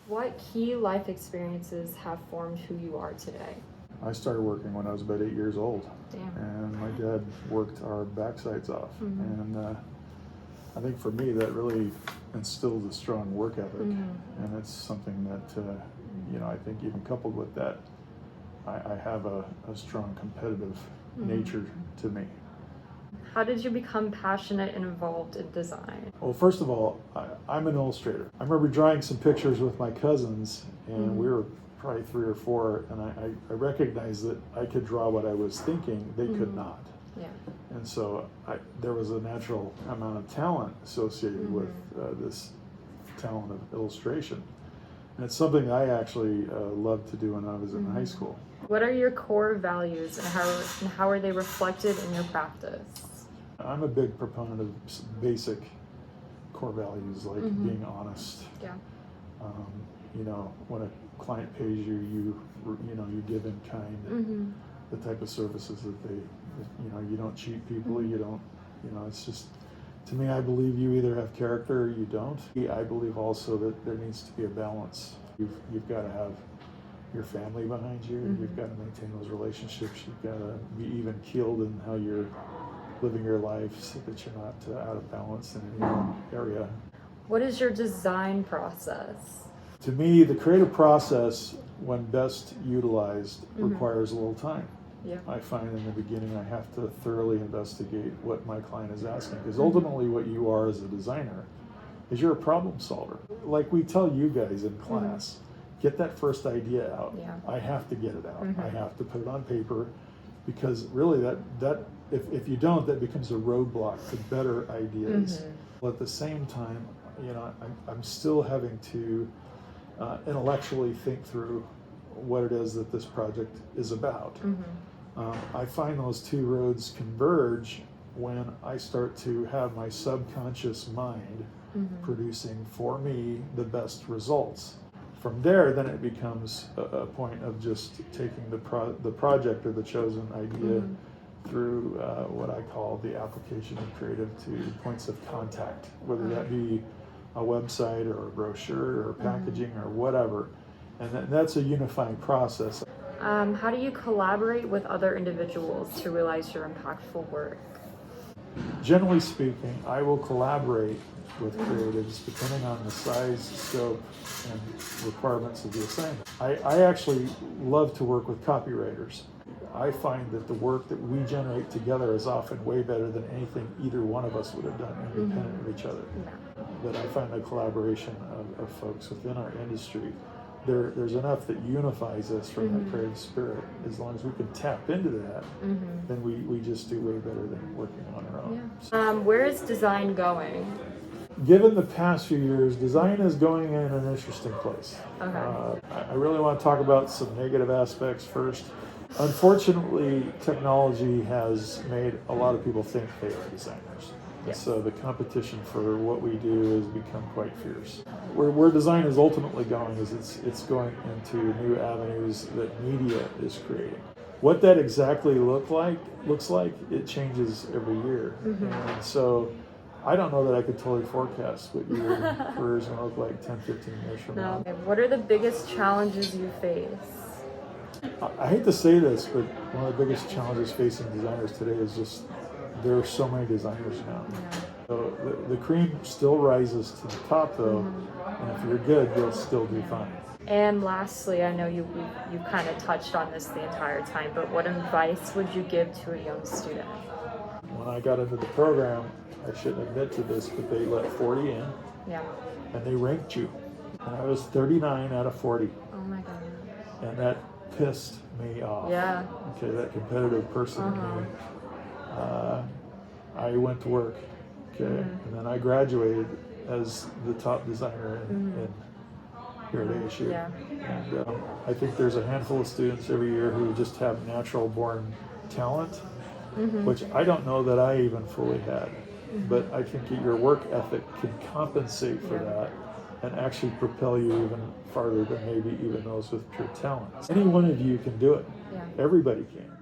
What key life experiences have formed who you are today? I started working when I was about 8 years old. Damn. And my dad worked our backsides off. Mm-hmm. And I think for me that really instilled a strong work ethic. Mm-hmm. And it's something that, I think even coupled with that, I have a strong competitive nature to me. How did you become passionate and involved in design? Well, first of all, I'm an illustrator. I remember drawing some pictures with my cousins, and we were probably 3 or 4, and I recognized that I could draw what I was thinking, they could not. Yeah. And so there was a natural amount of talent associated with this talent of illustration. And it's something I actually loved to do when I was in high school. What are your core values and how are they reflected in your practice? I'm a big proponent of basic core values like being honest. Yeah. When a client pays you, you give in kind. The type of services that you don't cheat people. You don't. It's just, to me, I believe you either have character or you don't. I believe also that there needs to be a balance. You've got to have your family behind you. You've got to maintain those relationships. You've got to be even keeled in how you're living your life so that you're not out of balance in any one area. What is your design process? To me, the creative process, when best utilized, requires a little time. Yeah. I find in the beginning I have to thoroughly investigate what my client is asking, because ultimately what you are as a designer is you're a problem solver. Like we tell you guys in class, get that first idea out. Yeah. I have to get it out. I have to put it on paper, because really that if you don't, that becomes a roadblock to better ideas. At the same time, I'm still having to intellectually think through what it is that this project is about. I find those two roads converge when I start to have my subconscious mind producing for me the best results. From there, then it becomes a point of just taking the project or the chosen idea through what I call the application of creative to points of contact, whether that be a website or a brochure or packaging or whatever. And that's a unifying process. How do you collaborate with other individuals to realize your impactful work? Generally speaking, I will collaborate with creatives depending on the size, scope, and requirements of the assignment. I actually love to work with copywriters. I find that the work that we generate together is often way better than anything either one of us would have done independent of each other. But I find the collaboration of folks within our industry, there's enough that unifies us from that creative spirit. As long as we can tap into that, then we just do way better than working on our own. Yeah. Where is design going? Given the past few years, design is going in an interesting place. Okay. I really want to talk about some negative aspects first. Unfortunately, technology has made a lot of people think they are designers. Yes. So the competition for what we do has become quite fierce. Where design is ultimately going is it's going into new avenues that media is creating. What that exactly looks like, it changes every year. And so I don't know that I could totally forecast what your career is going to look like 10, 15 years from now. Okay. What are the biggest challenges you face? I hate to say this, but one of the biggest challenges facing designers today is just there are so many designers now. Yeah. So the cream still rises to the top though, and if you're good, you'll still do fine. And lastly, I know you kind of touched on this the entire time, but what advice would you give to a young student? When I got into the program, I shouldn't admit to this, but they let 40 in, and they ranked you. And I was 39 out of 40. Oh my God. And that pissed me off. Yeah. Okay, that competitive person in me. I went to work, okay, and then I graduated as the top designer in here at ASU. Yeah. And I think there's a handful of students every year who just have natural born talent, which I don't know that I even fully had. But I think your work ethic can compensate for that and actually propel you even farther than maybe even those with pure talent. Any one of you can do it. Yeah. Everybody can.